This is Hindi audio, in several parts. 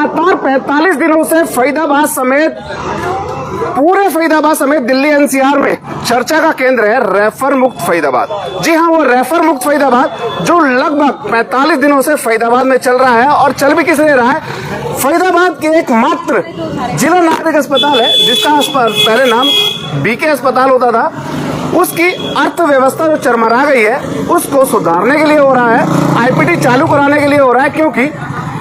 लगातार 45 दिनों से फरीदाबाद समेत पूरे फरीदाबाद समेत दिल्ली एनसीआर में चर्चा का केंद्र है रेफर मुक्त फरीदाबाद। जी हाँ, वो रेफर मुक्त फरीदाबाद जो लगभग 45 दिनों से फरीदाबाद में चल रहा है और चल भी किस लिए रहा है। फरीदाबाद के एकमात्र जिला नागरिक अस्पताल है जिसका पहले नाम बीके अस्पताल होता था, उसकी अर्थव्यवस्था जो चरमरा गई है उसको सुधारने के लिए हो रहा है, आईपीटी चालू कराने के लिए हो रहा है, क्योंकि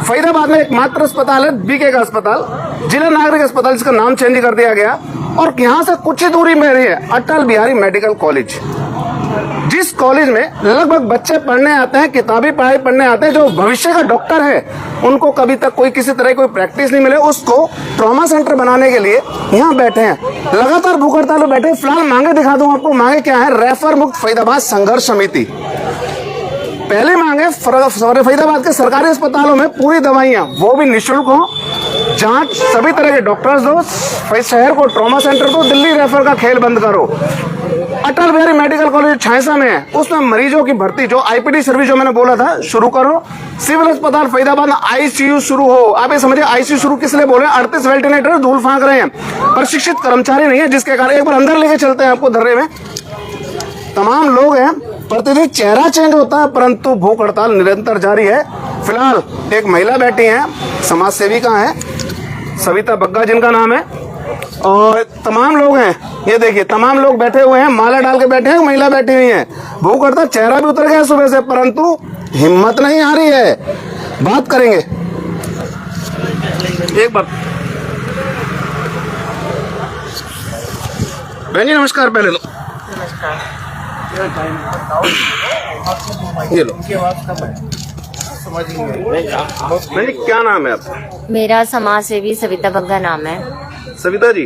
फरीदाबाद में एकमात्र अस्पताल है बीके का अस्पताल, जिला नागरिक अस्पताल, जिसका नाम चेंज कर दिया गया। और यहाँ से कुछ ही दूरी में है अटल बिहारी मेडिकल कॉलेज, जिस कॉलेज में लगभग बच्चे पढ़ने आते हैं, किताबी पढ़ाई पढ़ने आते हैं। जो भविष्य का डॉक्टर है उनको कभी तक कोई किसी तरह की कोई प्रैक्टिस नहीं मिले, उसको ट्रॉमा सेंटर बनाने के लिए यहाँ बैठे हैं, लगातार भूख हड़ताल में बैठे। फिलहाल मांगे दिखा दूं आपको। मांगे क्या है? रेफर मुक्त फरीदाबाद संघर्ष समिति पहली मांगे फरीदाबाद के सरकारी अस्पतालों में पूरी दवाइयां वो भी निःशुल्क हो, जांच सभी तरह के डॉक्टर्स दो, शहर को ट्रॉमा सेंटर दो, दिल्ली रेफर का खेल बंद करो। अटल बिहारी मेडिकल कॉलेज छायसा में है, उसमें मरीजों की भर्ती जो आईपीटी सर्विस जो मैंने बोला था शुरू करो। सिविल अस्पताल फरीदाबाद में आईसीयू शुरू हो। आप ये समझिए आईसीयू शुरू किस लिए बोले? 38 वेंटिलेटर धूल फांक रहे हैं, प्रशिक्षित कर्मचारी नहीं है, जिसके कारण एक बार अंदर लेके चलते हैं आपको धर्रे में। तमाम लोग हैं, प्रतिदिन चेहरा चेंज होता है, परंतु भूख हड़ताल निरंतर जारी है। फिलहाल एक महिला बैठी हैं, समाज सेविका हैं, सविता बग्गा जिनका नाम है, और तमाम लोग हैं। ये देखिए तमाम लोग बैठे हुए हैं, माला डाल के बैठे हैं, महिला बैठी हुई है। भूख हड़ताल, चेहरा भी उतर गया सुबह से, परंतु हिम्मत नहीं आ रही है। बात करेंगे एक बार। बहन जी नमस्कार। पहले लो ये लो। नहीं, क्या नाम है आपका? मेरा समाज सेवी सविता बग्गा नाम है। सविता जी,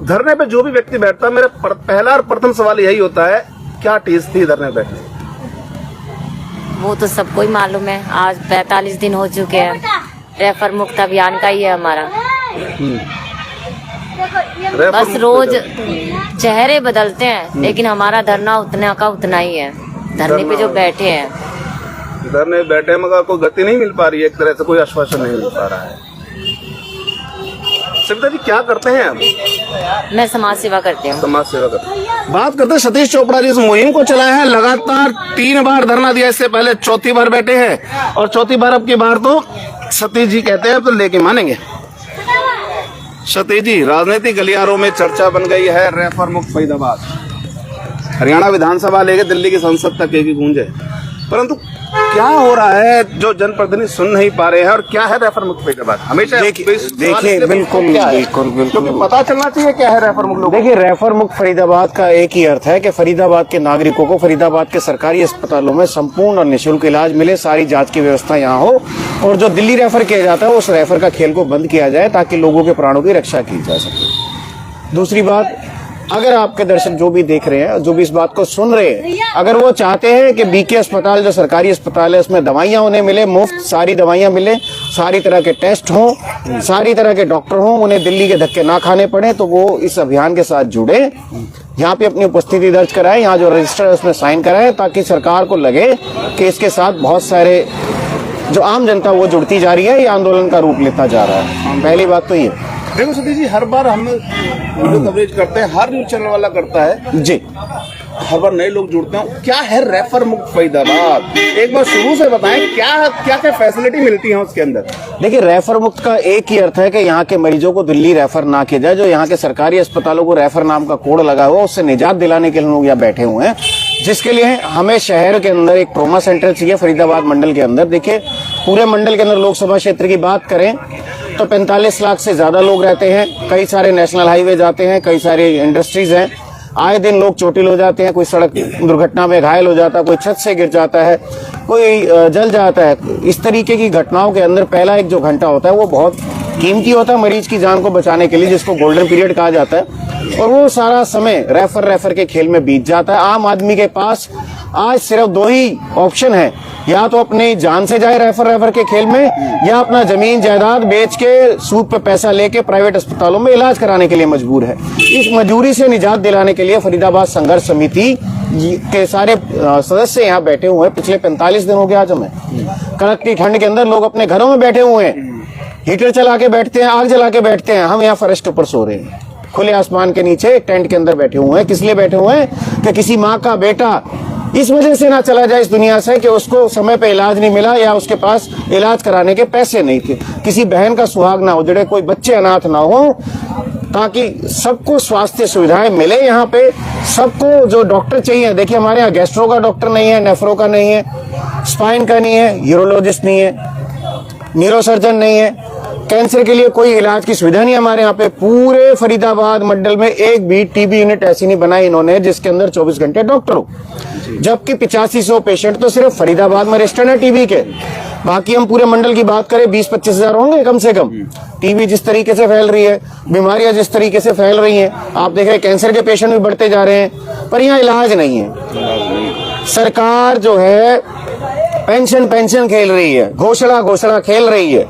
धरने पे जो भी व्यक्ति बैठता है, मेरा पहला और प्रथम सवाल यही होता है, क्या टीस थी धरने पे? वो तो सबको ही मालूम है। आज 45 दिन हो चुके हैं। रेफर मुक्त अभियान का ही है हमारा। बस रोज चेहरे बदलते हैं, लेकिन हमारा धरना उतना का उतना ही है। धरने पे जो बैठे हैं, धरने बैठे मगर कोई गति नहीं मिल पा रही है, एक तरह से कोई आश्वासन नहीं मिल पा रहा है। सविता जी क्या करते हैं आप? मैं समाज सेवा करती हूँ। समाज सेवा करते हैं। बात करते हैं सतीश चोपड़ा जी, इस मुहिम को चलाया है, लगातार 3 बार धरना दिया, इससे पहले चौथी बार बैठे हैं, और चौथी बार अब की बार तो सतीश जी कहते हैं तो लेके मानेंगे। सतीश जी, राजनीतिक गलियारों में चर्चा बन गई है रेफर मुक्त फरीदाबाद। हरियाणा विधानसभा लेके दिल्ली की संसद तक एक गूंज है, परंतु क्या हो रहा है जो जनप्रतिनिधि सुन नहीं पा रहे हैं, और क्या है रेफर मुक्त फरीदाबाद? हमेशा देखिए बिल्कुल पता चलना चाहिए क्या है रेफर मुक्त। देखिए, रेफर मुक्त फरीदाबाद का एक ही अर्थ है कि फरीदाबाद के नागरिकों को फरीदाबाद के सरकारी अस्पतालों में संपूर्ण और निःशुल्क इलाज मिले, सारी जांच की व्यवस्था यहाँ हो, और जो दिल्ली रेफर किया जाता है उस रेफर का खेल को बंद किया जाए ताकि लोगों के प्राणों की रक्षा की जा सके। दूसरी बात, अगर आपके दर्शक जो भी देख रहे हैं, जो भी इस बात को सुन रहे हैं, अगर वो चाहते हैं कि बीके अस्पताल जो सरकारी अस्पताल है उसमें दवाइयां उन्हें मिले, मुफ्त सारी दवाइयां मिले, सारी तरह के टेस्ट हों, सारी तरह के डॉक्टर हों, उन्हें दिल्ली के धक्के ना खाने पड़े, तो वो इस अभियान के साथ जुड़े, यहाँ पे अपनी उपस्थिति दर्ज कराएं, यहाँ जो रजिस्टर है उसमें साइन कराएं, ताकि सरकार को लगे कि इसके साथ बहुत सारे जो आम जनता वो जुड़ती जा रही है, ये आंदोलन का रूप लेता जा रहा है। पहली बात तो ये। देखो सतीश जी, हर बार हम वीडियो कवरेज करते हैं, हर न्यूज चैनल वाला करता है जी, हर बार नए लोग जुड़ते हैं। क्या है रेफर मुक्त फरीदाबाद? एक बार शुरू से बताएं, क्या क्या क्या फैसिलिटी मिलती है उसके अंदर? देखिए, रेफर मुक्त का एक ही अर्थ है कि यहाँ के मरीजों को दिल्ली रेफर ना किया जाए। जो यहाँ के सरकारी अस्पतालों को रेफर नाम का कोड लगा हुआ, उससे निजात दिलाने के लिए लोग यहाँ बैठे हुए हैं, जिसके लिए हमें शहर के अंदर एक ट्रॉमा सेंटर चाहिए फरीदाबाद मंडल के अंदर। देखिए, पूरे मंडल के अंदर लोकसभा क्षेत्र की बात करें तो 45 लाख से ज्यादा लोग रहते हैं, कई सारे नेशनल हाईवे जाते हैं, कई सारे इंडस्ट्रीज हैं, आए दिन लोग चोटिल हो जाते हैं, कोई सड़क दुर्घटना में घायल हो जाता है, कोई छत से गिर जाता है, कोई जल जाता है। इस तरीके की घटनाओं के अंदर पहला एक जो घंटा होता है वो बहुत कीमती होता है मरीज की जान को बचाने के लिए, जिसको गोल्डन पीरियड कहा जाता है, और वो सारा समय रेफर के खेल में बीत जाता है। आम आदमी के पास आज सिर्फ 2 ही ऑप्शन है, या तो अपनी जान से जाए रेफर के खेल में, या अपना जमीन जायदाद बेच के सूद पे पैसा लेके प्राइवेट अस्पतालों में इलाज कराने के लिए मजबूर है। इस मजबूरी से निजात दिलाने के लिए फरीदाबाद संघर्ष समिति के सारे सदस्य यहाँ बैठे हुए हैं। पिछले 45 दिन हो गया आज हमें, कड़कती ठंड के अंदर लोग अपने घरों में बैठे हुए हैं, हीटर चला के बैठते हैं, आग जला के बैठते हैं। हम यहाँ फर्श के ऊपर सो रहे हैं, खुले आसमान के नीचे एक टेंट के अंदर बैठे हुए हैं। किस लिए बैठे हुए हैं कि किसी माँ का बेटा इस वजह से ना चला जाए इस दुनिया से कि उसको समय पे इलाज नहीं मिला या उसके पास इलाज कराने के पैसे नहीं थे। किसी बहन का सुहाग ना उजड़े, कोई बच्चे अनाथ ना हो, ताकि सबको स्वास्थ्य सुविधाएं मिले। यहाँ पे सबको जो डॉक्टर चाहिए, देखिए हमारे यहाँ गैस्ट्रो का डॉक्टर नहीं है, नेफ्रो का नहीं है, स्पाइन का नहीं है, यूरोलॉजिस्ट नहीं है, न्यूरोसर्जन नहीं है, कैंसर के लिए कोई इलाज की सुविधा नहीं हमारे यहाँ पे। पूरे फरीदाबाद मंडल में एक भी टीबी यूनिट ऐसी नहीं बनाई इन्होंने जिसके अंदर 24 घंटे डॉक्टर हो, जबकि 8500 पेशेंट तो सिर्फ फरीदाबाद में रजिस्टर्ड है टीबी के। बाकी हम पूरे मंडल की बात करें 20-25 हजार होंगे कम से कम। टीबी जिस तरीके से फैल रही है, बीमारियां जिस तरीके से फैल रही हैं, आप देख रहे हैं कैंसर के पेशेंट भी बढ़ते जा रहे हैं, पर यहाँ इलाज नहीं है। सरकार जो है पेंशन खेल रही है, घोषणा खेल रही है।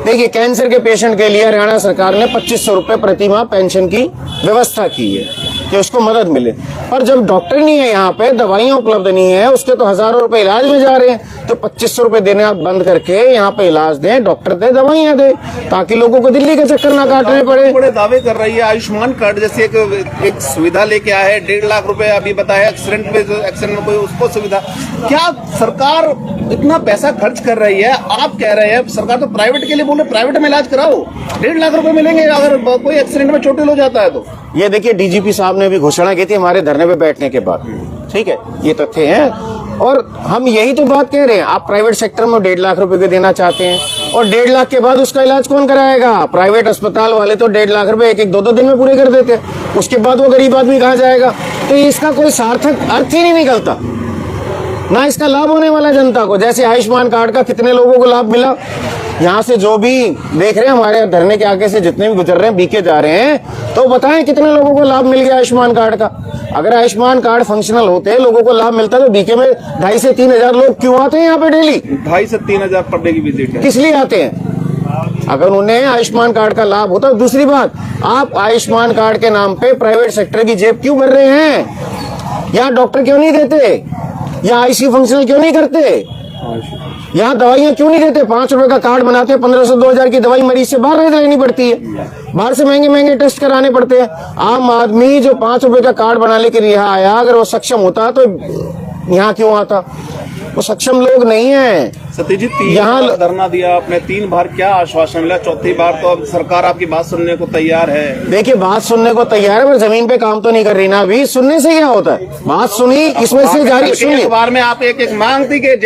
देखिए कैंसर के पेशेंट के लिए हरियाणा सरकार ने 2500 रुपए प्रति माह पेंशन की व्यवस्था की है कि उसको मदद मिले, पर जब डॉक्टर नहीं है यहाँ पे, दवाइयां उपलब्ध नहीं है, उसके तो हजारों रुपए इलाज में जा रहे हैं। तो 2500 रुपए देने आप बंद करके यहाँ पे इलाज दें, डॉक्टर दे, दवाइयां दे, ताकि लोगों को दिल्ली के चक्कर ना काटने पड़े। बड़े दावे कर रही है आयुष्मान कार्ड जैसे एक सुविधा लेके आया है, 1.5 लाख रुपए अभी बताया एक्सीडेंट में कोई उसको सुविधा। क्या सरकार इतना पैसा खर्च कर रही है? आप कह रहे हैं सरकार तो प्राइवेट के लिए बोले, प्राइवेट में इलाज कराओ, 1.5 लाख रुपए मिलेंगे अगर कोई एक्सीडेंट में चोटिल हो जाता है तो। ये देखिए डीजीपी साहब ने भी घोषणा की थी हमारे धरने पे बैठने के बाद, ठीक है, ये तथ्य हैं। और हम यही तो बात कह रहे हैं, आप प्राइवेट सेक्टर में 1.5 लाख रुपए के देना चाहते हैं, और 1.5 लाख के बाद उसका इलाज कौन कराएगा? प्राइवेट अस्पताल वाले तो 1.5 लाख रुपए एक 2-2 दिन में पूरे कर देते हैं, उसके बाद वो गरीब आदमी कहाँ जाएगा? तो इसका कोई सार्थक अर्थ ही नहीं निकलता, ना इसका लाभ होने वाला जनता को। जैसे आयुष्मान कार्ड का कितने लोगों को लाभ मिला? यहाँ से जो भी देख रहे हैं, हमारे धरने के आगे से जितने भी गुजर रहे हैं, बीके जा रहे हैं, तो बताएं कितने लोगों को लाभ मिल गया आयुष्मान कार्ड का? अगर आयुष्मान कार्ड फंक्शनल होते, लोगों को लाभ मिलता, तो बीके में 2,500 से 3,000 लोग क्यों आते हैं यहाँ पे डेली? 2,500 से 3,000 पर डे की विजिट है। किस लिए आते हैं? अगर उन्हें आयुष्मान कार्ड का लाभ होता। दूसरी बात, आप आयुष्मान कार्ड के नाम पे प्राइवेट सेक्टर की जेब क्यों भर रहे हैं? यहाँ डॉक्टर क्यों नहीं देते? यहाँ आईसीयू फंक्शनल क्यों नहीं करते? यहाँ दवाइयाँ क्यों नहीं देते? 5 रुपए का कार्ड बनाते हैं, 1500-2000 की दवाई मरीज से बाहर लेनी पड़ती है, बाहर से महंगे टेस्ट कराने पड़ते हैं। आम आदमी जो 5 रुपए का कार्ड बनाने के लिए यहाँ आया, अगर वो सक्षम होता तो यहाँ क्यों आता? वो सक्षम लोग नहीं है। सत्यजीत, यहाँ धरना दिया आपने, 3 बार क्या आश्वासन मिला? चौथी बार तो अब सरकार आपकी बात सुनने को तैयार है। देखिए बात सुनने को तैयार है, पर जमीन पे काम तो नहीं कर रही ना। अभी सुनने से क्या होता है? बात सुनी, इसमें से जारी सुनी। अखबार में आप एक मांग थी कि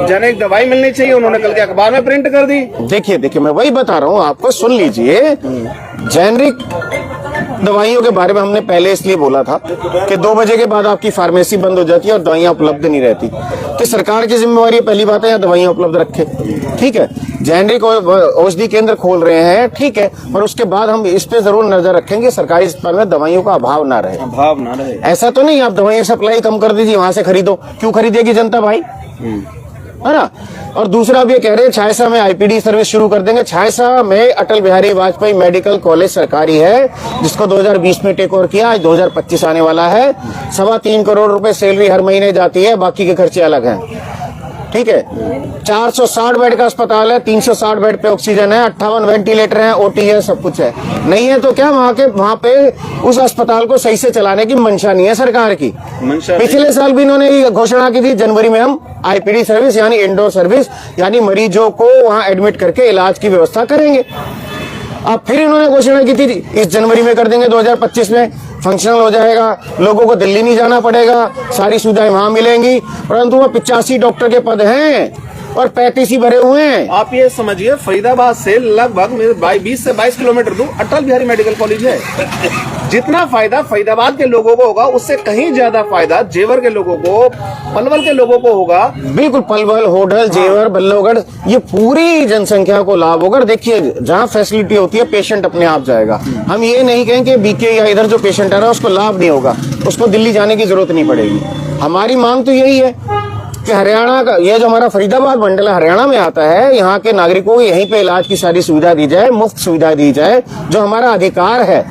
जनक दवाई मिलनी चाहिए, उन्होंने कल के अखबार में प्रिंट कर दी। देखिए मैं वही बता रहा हूँ आपको, सुन लीजिए। जेनरिक दवाइयों के बारे में हमने पहले इसलिए बोला था कि 2 बजे के बाद आपकी फार्मेसी बंद हो जाती है और दवाइयां उपलब्ध नहीं रहती। तो सरकार की जिम्मेवारी पहली बात है यहाँ दवाइयां उपलब्ध रखे, ठीक है। जेनरिक औषधि केंद्र खोल रहे हैं, ठीक है, पर उसके बाद हम इस पे जरूर नजर रखेंगे सरकारी अस्पताल में दवाइयों का अभाव ना रहे। ऐसा तो नहीं आप दवाइयां सप्लाई कम कर दीजिए, वहां से खरीदो। क्यों खरीदेगी जनता भाई, है ना? और दूसरा अब ये कह रहे हैं छायसा में आईपीडी सर्विस शुरू कर देंगे। छायसा में अटल बिहारी वाजपेयी मेडिकल कॉलेज सरकारी है, जिसको 2020 में टेक ओवर किया, आज 2025 आने वाला है। 3.25 करोड़ रुपए सैलरी हर महीने जाती है, बाकी के खर्चे अलग हैं, ठीक है। 460 बेड का अस्पताल है, 360 बेड पे ऑक्सीजन है, 58 वेंटिलेटर है, ओटी है, सब कुछ है। नहीं है तो क्या वहाँ पे उस अस्पताल को सही से चलाने की मंशा नहीं है सरकार की। पिछले साल भी इन्होंने ये घोषणा की थी, जनवरी में हम आईपीडी सर्विस यानी इंडोर सर्विस यानी मरीजों को वहाँ एडमिट करके इलाज की व्यवस्था करेंगे। अब फिर इन्होंने घोषणा की थी इस जनवरी में कर देंगे, 2025 में फंक्शनल हो जाएगा, लोगों को दिल्ली नहीं जाना पड़ेगा, सारी सुविधाएं वहां मिलेंगी। परंतु वो 85 डॉक्टर के पद हैं और 35 ही भरे हुए हैं। आप ये समझिए फरीदाबाद से लगभग 20 से 22 किलोमीटर दूर अटल बिहारी मेडिकल कॉलेज है। जितना फायदा फरीदाबाद के लोगों को होगा, उससे कहीं ज्यादा फायदा जेवर के लोगों को, पलवल के लोगों को होगा। बिल्कुल, पलवल, होडल, जेवर, बल्लभगढ़, ये पूरी जनसंख्या को लाभ होगा। देखिए जहाँ फैसिलिटी होती है पेशेंट अपने आप जाएगा। हम ये नहीं कहें कि बीके या इधर जो पेशेंट आ रहा है उसको लाभ नहीं होगा, उसको दिल्ली जाने की जरूरत नहीं पड़ेगी। हमारी मांग तो यही है कि हरियाणा का ये जो हमारा फरीदाबाद मंडल हरियाणा में आता है, यहाँ के नागरिकों को यहीं पे इलाज की सारी सुविधा दी जाए, मुफ्त सुविधा दी जाए, जो हमारा अधिकार है।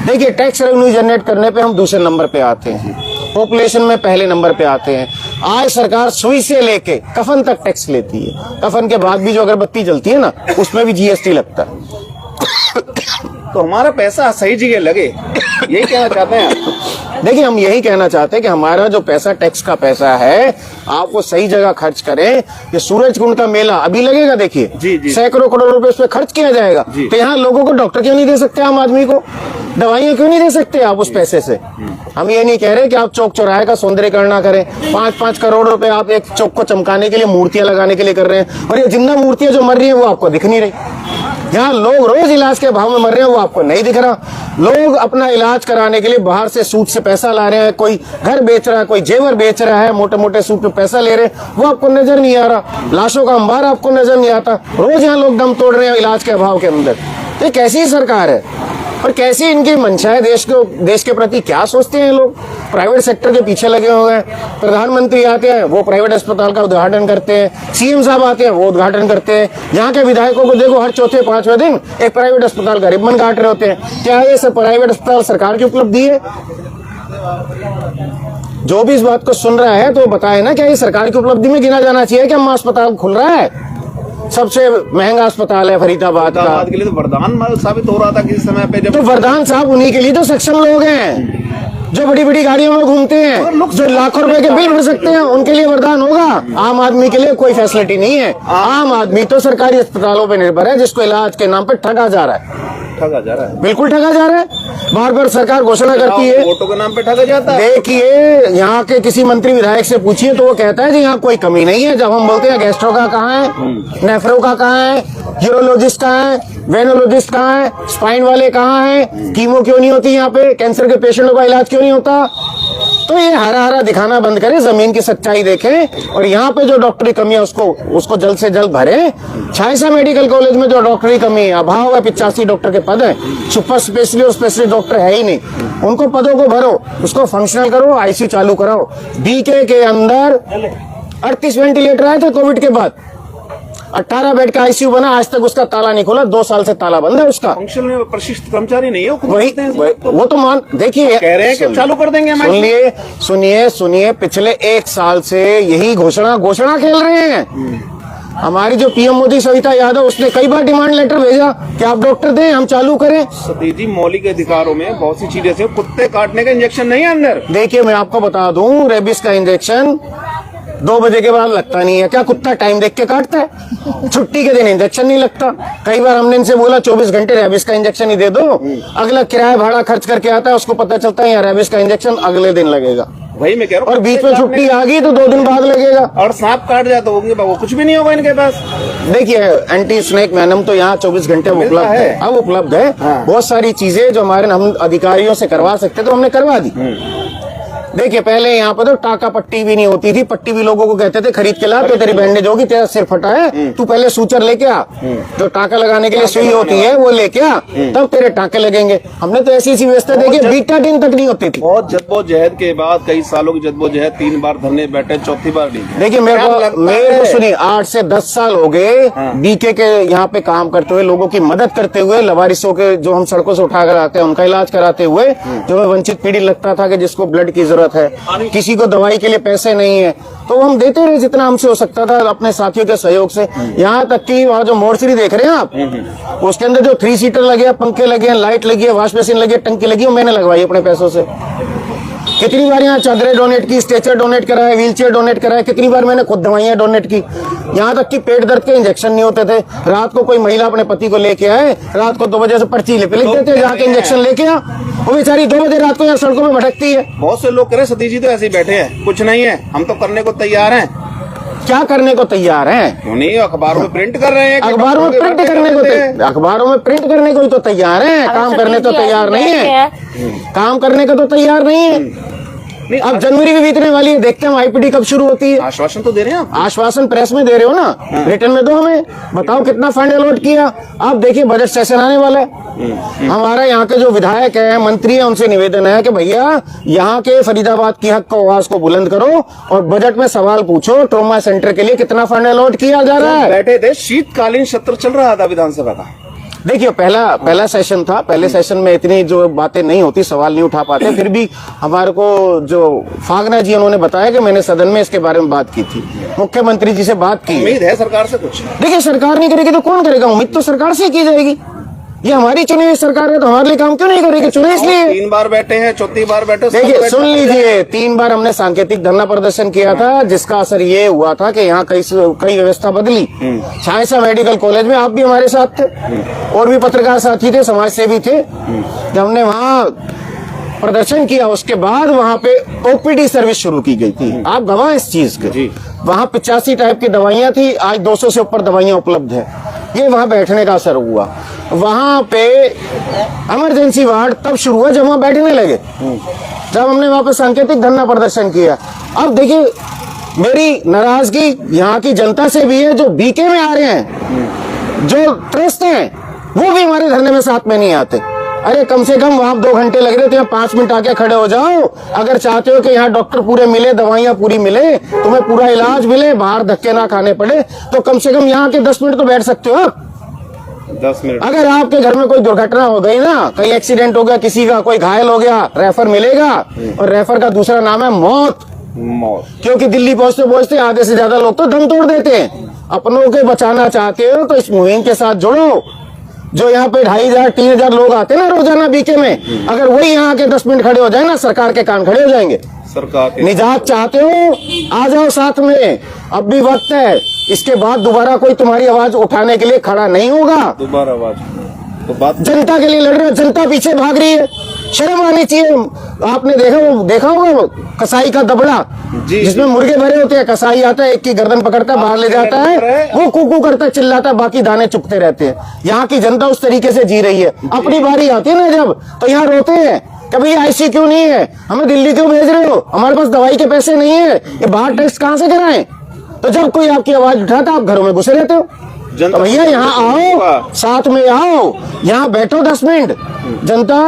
देखिए टैक्स रेवेन्यू जनरेट करने पे हम दूसरे नंबर पे आते हैं। पॉपुलेशन में पहले नंबर पे आते हैं। आज सरकार सुई से लेके कफन तक टैक्स लेती है। कफन के बाद भी जो अगरबत्ती जलती है ना, उसमें भी जीएसटी लगता है। तो हमारा पैसा सही जगह लगे, यही कहना चाहते हैं आप? देखिए, हम यही कहना चाहते हैं कि हमारा जो पैसा टैक्स का पैसा है, आप वो सही जगह खर्च करें। ये सूरज कुंड का मेला अभी लगेगा, देखिए जी, जी। सैकड़ों करोड़ रुपए उस पर खर्च किया जाएगा। तो यहाँ लोगों को डॉक्टर क्यों नहीं दे सकते? आम आदमी को दवाइयाँ क्यों नहीं दे सकते आप उस पैसे से? हम ये नहीं कह रहे कि आप चौक चौराहे का सौंदर्यीकरण ना करें। 5-5 करोड़ रुपए आप एक चौक को चमकाने के लिए, मूर्तियां लगाने के लिए कर रहे हैं, और ये जिंदा मूर्तियां जो मर रही है वो आपको दिख नहीं रही। यहाँ लोग रोज इलाज के भाव में मर रहे हैं, वो आपको नहीं दिख रहा। लोग अपना इलाज कराने के लिए बाहर से सूद से पैसा ला रहे हैं, कोई घर बेच रहा है, कोई जेवर बेच रहा है, मोटे मोटे सूद पे पैसा ले रहे हैं, वो आपको नजर नहीं आ रहा। लाशों का अंबार आपको नजर नहीं आता। रोज यहाँ लोग दम तोड़ रहे हैं इलाज के अभाव के अंदर। ये कैसी सरकार है और कैसी इनकी मंशा है? देश के प्रति क्या सोचते हैं लोग? प्राइवेट सेक्टर के पीछे लगे हुए हैं। प्रधानमंत्री आते हैं, वो प्राइवेट अस्पताल का उद्घाटन करते हैं। सीएम साहब आते हैं, वो उद्घाटन करते हैं। यहाँ के विधायकों को देखो, हर चौथे 5वें दिन एक प्राइवेट अस्पताल का रिबन काट रहे होते हैं। क्या ये सब प्राइवेट अस्पताल सरकार की उपलब्धि है? जो भी इस बात को सुन रहा है तो बताए ना, क्या ये सरकार की उपलब्धि में गिना जाना चाहिए कि अम्मा अस्पताल खुल रहा है? सबसे महंगा अस्पताल है फरीदाबाद का। के लिए तो वरदान साबित हो रहा था किसी समय पे, जब तो वरदान साहब उन्हीं के लिए तो सक्षम लोग हैं, जो बड़ी बड़ी गाड़ियों में घूमते हैं, जो लाखों रुपए के बिल भर सकते हैं, उनके लिए वरदान होगा। आम आदमी के लिए कोई फैसिलिटी नहीं है। आम आदमी तो सरकारी अस्पतालों पे निर्भर है, जिसको इलाज के नाम पे ठगा जा रहा है। ठगा जा रहा है, बिल्कुल ठगा जा रहा है। बार बार सरकार घोषणा करती है, वोटों के नाम पे ठगा जाता है। देखिए, यहाँ के किसी मंत्री विधायक से पूछिए तो वो कहता है जी यहाँ कोई कमी नहीं है। जब हम बोलते हैं गैस्ट्रो का कहाँ है, नेफ्रो का कहाँ है, यूरोलॉजिस्ट कहाँ है, वेनोलॉजिस्ट कहाँ है, स्पाइन वाले कहाँ है, कीमो क्यों नहीं होती यहाँ पे, कैंसर के पेशेंटों का इलाज क्यों नहीं होता? तो ये हरा हरा दिखाना बंद करें, जमीन की सच्चाई देखें, और यहाँ पे जो डॉक्टरी कमी है उसको जल्द से जल्द भरें। छायसा मेडिकल कॉलेज में जो डॉक्टरी कमी है, अभाव है, 85 डॉक्टर के पद है, सुपर स्पेशलिस्ट और स्पेशलिस्ट डॉक्टर है ही नहीं। उनको पदों को भरो, उसको फंक्शनल करो, आईसीयू चालू कराओ। बीके के अंदर 38 वेंटिलेटर आए थे कोविड के बाद, 18 बेड का आईसीयू बना, आज तक उसका ताला नहीं खोला। 2 साल से ताला बंद है उसका। फंक्शन में प्रशिक्षित कर्मचारी नहीं है, वो तो मान देखिए, कह रहे हैं कि चालू कर देंगे। सुनिए, पिछले 1 साल से यही घोषणा खेल रहे हैं। हमारी जो पीएम मोदी सविता यादव, उसने कई बार डिमांड लेटर भेजा कि आप डॉक्टर दें, हम चालू करें। सतीश जी, मौलिक अधिकारों में बहुत सी चीजें से, कुत्ते काटने का इंजेक्शन नहीं है अंदर। देखिए, मैं आपको बता दूं, रेबिस का इंजेक्शन 2 बजे के बाद लगता नहीं है। क्या कुत्ता टाइम देख के काटता है? छुट्टी के दिन इंजेक्शन नहीं लगता। कई बार हमने इनसे बोला 24 घंटे रेबिस का इंजेक्शन ही दे दो। अगला किराया भाड़ा खर्च करके आता है, उसको पता चलता है यहाँ रेबिस का इंजेक्शन अगले दिन लगेगा। वही मैं कह रहा हूँ, और बीच में छुट्टी आ गई तो 2 दिन बाद लगेगा। और सांप काट जाए तो वो कुछ भी नहीं होगा इनके पास। देखिए, एंटी स्नेक वेनम तो यहाँ 24 घंटे उपलब्ध है। अब उपलब्ध है। बहुत सारी चीजें जो हमारे हम अधिकारियों से करवा सकते तो हमने करवा दी। देखिए, पहले यहाँ पर तो टाका पट्टी भी नहीं होती थी। पट्टी भी लोगों को कहते थे खरीद के ला, तो तेरी बैंडेज होगी, तेरा सिर फटा है, तू पहले सूचर लेके आ। जो टाका लगाने के लिए सुई होती है वो लेके आ, तब तेरे टाके लगेंगे। हमने तो ऐसी व्यवस्था देखी, बीटाडीन तक नहीं होती थी। बहुत जद्दोजहद के बाद, कई सालों की जद्दोजहद, 3 बार धरने बैठे, 4थी बार नहीं। देखिए, मेरे को सुनिए, 8 से 10 साल हो गए बीके के यहाँ पे काम करते हुए, लोगों की मदद करते हुए, लवारिसों के जो हम सड़कों से उठा कर आते हैं उनका इलाज कराते हुए। जो वंचित पीढ़ी लगता था कि जिसको ब्लड की जरूरत है, किसी को दवाई के लिए पैसे नहीं है, तो हम देते रहे जितना हमसे हो सकता था अपने साथियों के सहयोग से। यहाँ तक कि वहाँ जो मोर्चरी देख रहे हैं आप, उसके अंदर जो 3 सीटर लगे हैं, पंखे लगे हैं, लाइट लगी है, वॉश बेसिन लगी है, टंकी लगी है, मैंने लगवाई अपने पैसों से। कितनी बार यहाँ चादरें डोनेट की, स्ट्रेचर डोनेट कराए, व्हीलचेयर डोनेट कराए, कितनी बार मैंने खुद दवाइयाँ डोनेट की। यहाँ तक कि पेट दर्द के इंजेक्शन नहीं होते थे। रात को कोई महिला अपने पति को लेके आए, रात को 2 बजे से पर्ची लिख देते, जाके इंजेक्शन लेके आ। वो बेचारी 2 बजे रात को यहाँ सड़कों में भटकती है। बहुत से लोग कह रहे सतीश जी तो ऐसे ही बैठे हैं, कुछ नहीं है, हम तो करने को तैयार हैं। क्या करने को तैयार हैं? क्यों नहीं, अखबारों में प्रिंट कर रहे हैं। अखबारों में प्रिंट करने को ही तो तैयार हैं, काम करने तो तैयार नहीं है। काम करने को तो तैयार नहीं है। अब जनवरी भी बीतने वाली है, देखते हैं आईपीडी कब शुरू होती है। आश्वासन तो दे रहे हैं आप। आश्वासन प्रेस में दे रहे हो ना, रिटर्न में दो हमें, बताओ कितना फंड अलॉट किया। अब देखिए, बजट सेशन आने वाला है। हमारा यहाँ के जो विधायक है, मंत्री है, उनसे निवेदन है कि भैया यहाँ के फरीदाबाद की हक को, आवाज को बुलंद करो और बजट में सवाल पूछो, ट्रॉमा सेंटर के लिए कितना फंड अलॉट किया जा रहा है। बैठे थे, शीतकालीन सत्र चल रहा था विधानसभा का। देखिए पहला सेशन था, पहले सेशन में इतनी जो बातें नहीं होती, सवाल नहीं उठा पाते, फिर भी हमारे को जो फागना जी उन्होंने बताया कि मैंने सदन में इसके बारे में बात की थी, मुख्यमंत्री जी से बात की। उम्मीद है सरकार से कुछ? देखिए सरकार नहीं करेगी तो कौन करेगा? उम्मीद तो सरकार से की जाएगी। ये हमारी चुनी हुई सरकार है तो हमारे लिए काम क्यों नहीं करेगी? चुने इसलिए। 3 बार बैठे हैं, चौथी बार बैठे। देखिए सुन लीजिए, 3 बार हमने सांकेतिक धरना प्रदर्शन किया था, जिसका असर ये हुआ था कि यहाँ कई व्यवस्था बदली। छायसा मेडिकल कॉलेज में आप भी हमारे साथ थे, और भी पत्रकार साथी थे, समाज सेवी थे। जब हमने वहाँ प्रदर्शन किया, उसके बाद वहाँ पे ओपीडी सर्विस शुरू की गई थी। आप गवाह इस चीज के। वहाँ 85 टाइप की दवाइयां थी, आज 200 से ऊपर दवाइयां उपलब्ध है। ये वहाँ बैठने का असर हुआ। वहाँ पे इमरजेंसी वार्ड तब शुरू हुआ जब वहाँ बैठने लगे, जब हमने वहाँ पे सांकेतिक धरना प्रदर्शन किया। अब देखिए मेरी नाराजगी यहाँ की जनता से भी है, जो बीके में आ रहे हैं, जो ट्रस्ट हैं, वो भी हमारे धरने में साथ में नहीं आते। अरे कम से कम वहां 2 घंटे लग रहे थे, 5 मिनट आके खड़े हो जाओ। अगर चाहते हो कि यहाँ डॉक्टर पूरे मिले, दवाइयां पूरी मिले, तुम्हें पूरा इलाज मिले, बाहर धक्के ना खाने पड़े, तो कम से कम यहाँ के 10 मिनट तो बैठ सकते हो आप। 10 मिनट। अगर आपके घर में कोई दुर्घटना हो गई ना, कहीं एक्सीडेंट हो गया, किसी का कोई घायल हो गया, रेफर मिलेगा, और रेफर का दूसरा नाम है मौत। क्योंकि दिल्ली पहुंचते पहुंचते आधे से ज्यादा लोग तो दम तोड़ देते हैं। अपनों के बचाना चाहते हो तो इस मुहिम के साथ जुड़ो। जो यहाँ पे 2500 3000 लोग आते हैं ना रोजाना बीके में, अगर वही यहाँ के 10 मिनट खड़े हो जाए ना, सरकार के कान खड़े हो जाएंगे। सरकार निजात चाहते हो, आ जाओ साथ में, अब भी वक्त है। इसके बाद दोबारा कोई तुम्हारी आवाज उठाने के लिए खड़ा नहीं होगा। दोबारा आवाज तो बात जनता के लिए लड़ रहे हो, जनता पीछे भाग रही है, शर्म आनी चाहिए। आपने देखा होगा कसाई का दबड़ा, जिसमें मुर्गे भरे होते हैं, कसाई आता है, एक की गर्दन पकड़ता है, बाहर ले जाता है, वो कुकू करता है, चिल्लाता है, बाकी दाने चुपते रहते हैं। यहाँ की जनता उस तरीके से जी रही है। अपनी बारी आती है ना जब, तो यहाँ रोते हैं कि भाई IC क्यों नहीं है, हमें दिल्ली क्यों भेज रहे हो, हमारे पास दवाई के पैसे नहीं है, ये बाहर टेस्ट कहाँ से कराएं। तो जब कोई आपकी आवाज उठाता, आप घरों में घुसे रहते हो। तो भैया यहाँ आओ, साथ में आओ, यहाँ बैठो 10 मिनट, जनता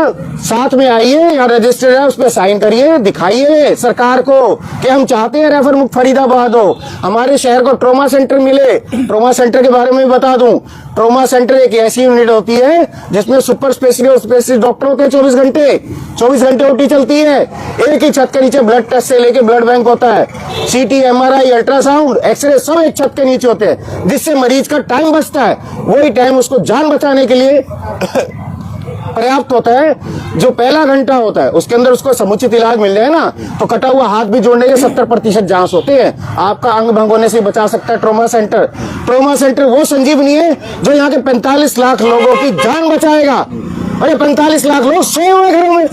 साथ में आइए, यहाँ रजिस्टर है उस पर साइन करिए, दिखाइए सरकार को कि हम चाहते हैं रेफर मुक्त फरीदाबाद हो, हमारे शहर को ट्रोमा सेंटर मिले। ट्रोमा सेंटर के बारे में भी बता दूं, ट्रोमा सेंटर एक ऐसी यूनिट होती है जिसमें सुपर स्पेशलिस्ट और स्पेशलिस्ट डॉक्टर होते हैं। 24 घंटे OT चलती है। एक ही छत के नीचे ब्लड टेस्ट से लेके ब्लड बैंक होता है, CT MRI अल्ट्रासाउंड एक्सरे सब एक छत के नीचे होते हैं, जिससे मरीज का टाइम बचता है। वही टाइम उसको जान बचाने के लिए पर्याप्त होता है। जो पहला घंटा होता है उसके अंदर उसको समुचित इलाज मिल जाए ना, तो कटा हुआ हाथ भी जोड़ने के 70% चांस होते हैं। आपका अंग भंग होने से बचा सकता है ट्रोमा सेंटर। ट्रोमा सेंटर वो संजीवनी है जो यहाँ के 45 लाख लोगों की जान बचाएगा। अरे 45 लाख लोग सोए हुए घरों में,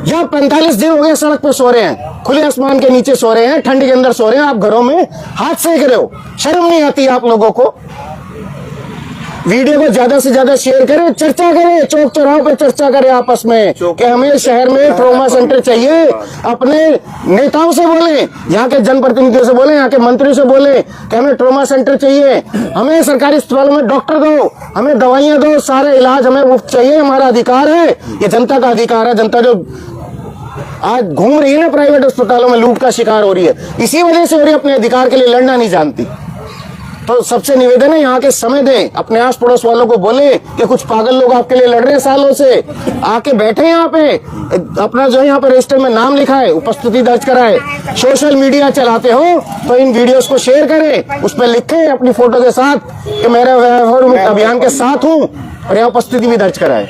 यहाँ 45 दिन हो गए सड़क पे सो रहे हैं, खुले आसमान के नीचे सो रहे हैं, ठंड के अंदर सो रहे हैं, आप घरों में हाथ सेक रहे हो। शर्म नहीं आती आप लोगों को? वीडियो को ज्यादा से ज्यादा शेयर करें, चर्चा करें, चौक चौराहों पे चर्चा करें आपस में कि हमें शहर में ट्रोमा सेंटर चाहिए। अपने नेताओं से बोलें, यहाँ के जनप्रतिनिधियों से बोलें, यहाँ के मंत्रियों से बोलें कि हमें ट्रोमा सेंटर चाहिए, हमें सरकारी अस्पतालों में डॉक्टर दो, हमें दवाइयां दो, सारे इलाज हमें मुफ्त चाहिए, हमारा अधिकार है, ये जनता का अधिकार है। जनता जो आज घूम रही है ना प्राइवेट अस्पतालों में, लूट का शिकार हो रही है, इसी वजह से हो रही है, अपने अधिकार के लिए लड़ना नहीं जानती। तो सबसे निवेदन है यहाँ के समय दें, अपने आस पड़ोस वालों को बोले कि कुछ पागल लोग आपके लिए लड़ रहे हैं सालों से, आके बैठे यहाँ पे, अपना जो है यहाँ पे रजिस्टर में नाम लिखाए, उपस्थिति दर्ज कराए। सोशल मीडिया चलाते हो तो इन वीडियोस को शेयर करें, उस पर लिखें अपनी फोटो के साथ कि मेरे अभियान के साथ हूँ, और यहाँ उपस्थिति भी दर्ज कराए।